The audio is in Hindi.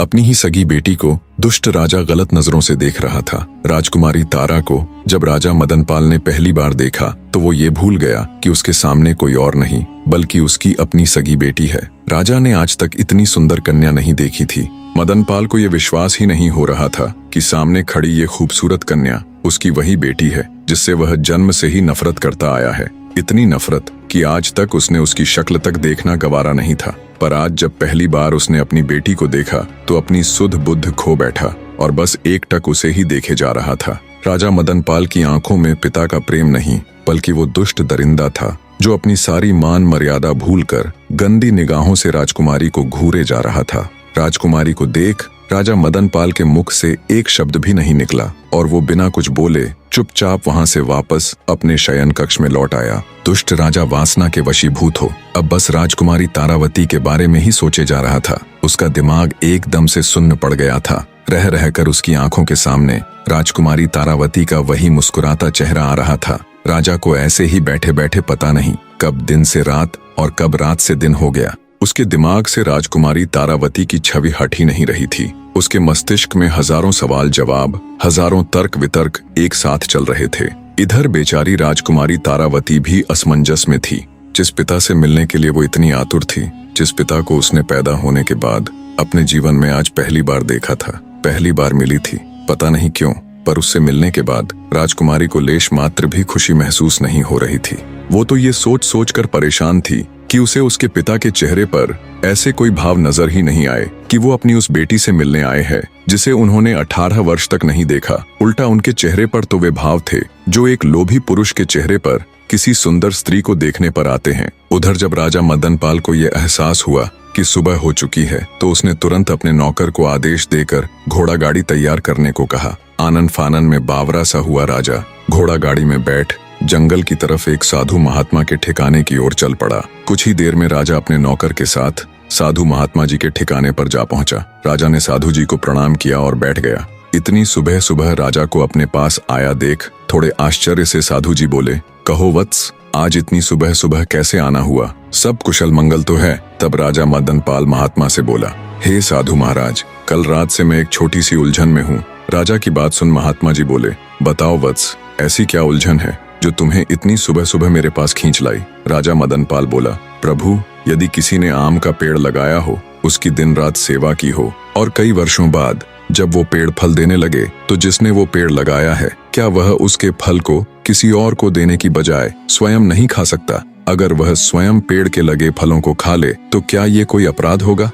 अपनी ही सगी बेटी को दुष्ट राजा गलत नजरों से देख रहा था। राजकुमारी तारा को जब राजा मदनपाल ने पहली बार देखा तो वो ये भूल गया कि उसके सामने कोई और नहीं बल्कि उसकी अपनी सगी बेटी है। राजा ने आज तक इतनी सुंदर कन्या नहीं देखी थी। मदनपाल को ये विश्वास ही नहीं हो रहा था कि सामने खड़ी ये खूबसूरत कन्या उसकी वही बेटी है जिससे वह जन्म से ही नफरत करता आया है। इतनी नफरत कि आज तक उसने उसकी शक्ल तक देखना गवारा नहीं था। पर आज जब पहली बार उसने अपनी बेटी को देखा तो अपनी सुध बुद्ध खो बैठा और बस एकटक उसे ही देखे जा रहा था। राजा मदनपाल की आंखों में पिता का प्रेम नहीं बल्कि वो दुष्ट दरिंदा था जो अपनी सारी मान मर्यादा भूलकर गंदी निगाहों से राजकुमारी को घूरे जा रहा था। राजकुमारी को देख राजा मदनपाल के मुख से एक शब्द भी नहीं निकला और वो बिना कुछ बोले चुपचाप वहां से वापस अपने शयन कक्ष में लौट आया। दुष्ट राजा वासना के वशीभूत हो अब बस राजकुमारी तारावती के बारे में ही सोचे जा रहा था। उसका दिमाग एकदम से सुन्न पड़ गया था। रह रहकर उसकी आंखों के सामने राजकुमारी तारावती का वही मुस्कुराता चेहरा आ रहा था। राजा को ऐसे ही बैठे बैठे पता नहीं कब दिन से रात और कब रात से दिन हो गया। उसके दिमाग से राजकुमारी तारावती की छवि हट ही नहीं रही थी। उसके मस्तिष्क में हजारों सवाल जवाब, हजारों तर्क वितर्क एक साथ चल रहे थे। इधर बेचारी राजकुमारी तारावती भी असमंजस में थी। जिस पिता से मिलने के लिए वो इतनी आतुर थी, जिस पिता को उसने पैदा होने के बाद अपने जीवन में आज पहली बार देखा था, पहली बार मिली थी। पता नहीं क्यों, पर उससे मिलने के बाद राजकुमारी को लेश मात्र भी खुशी महसूस नहीं हो रही थी। वो तो ये सोच सोच कर परेशान थी कि उसे उसके पिता के चेहरे पर ऐसे कोई भाव नजर ही नहीं आए कि वो अपनी उस बेटी से मिलने आए हैं जिसे उन्होंने 18 वर्ष तक नहीं देखा। उल्टा उनके चेहरे पर तो वे भाव थे जो एक लोभी पुरुष के चेहरे पर किसी सुंदर स्त्री को देखने पर आते हैं। उधर जब राजा मदनपाल को यह एहसास हुआ कि सुबह हो चुकी है तो उसने तुरंत अपने नौकर को आदेश देकर घोड़ा गाड़ी तैयार करने को कहा। आनन फानन में बावरा सा हुआ राजा घोड़ा गाड़ी में बैठ जंगल की तरफ एक साधु महात्मा के ठिकाने की ओर चल पड़ा। कुछ ही देर में राजा अपने नौकर के साथ साधु महात्मा जी के ठिकाने पर जा पहुंचा। राजा ने साधु जी को प्रणाम किया और बैठ गया। इतनी सुबह सुबह राजा को अपने पास आया देख थोड़े आश्चर्य से साधु जी बोले, कहो वत्स, आज इतनी सुबह सुबह कैसे आना हुआ? सब कुशल मंगल तो है? तब राजा मदनपाल महात्मा से बोला, हे साधु महाराज, कल रात से मैं एक छोटी सी उलझन में हूँ। राजा की बात सुन महात्मा जी बोले, बताओ वत्स, ऐसी क्या उलझन है जो तुम्हें इतनी सुबह सुबह मेरे पास खींच लाई? राजा मदनपाल बोला, प्रभु, यदि किसी ने आम का पेड़ लगाया हो, उसकी दिन रात सेवा की हो और कई वर्षों बाद जब वो पेड़ फल देने लगे तो जिसने वो पेड़ लगाया है क्या वह उसके फल को किसी और को देने की बजाय स्वयं नहीं खा सकता? अगर वह स्वयं पेड़ के लगे फलों को खा ले तो क्या ये कोई अपराध होगा?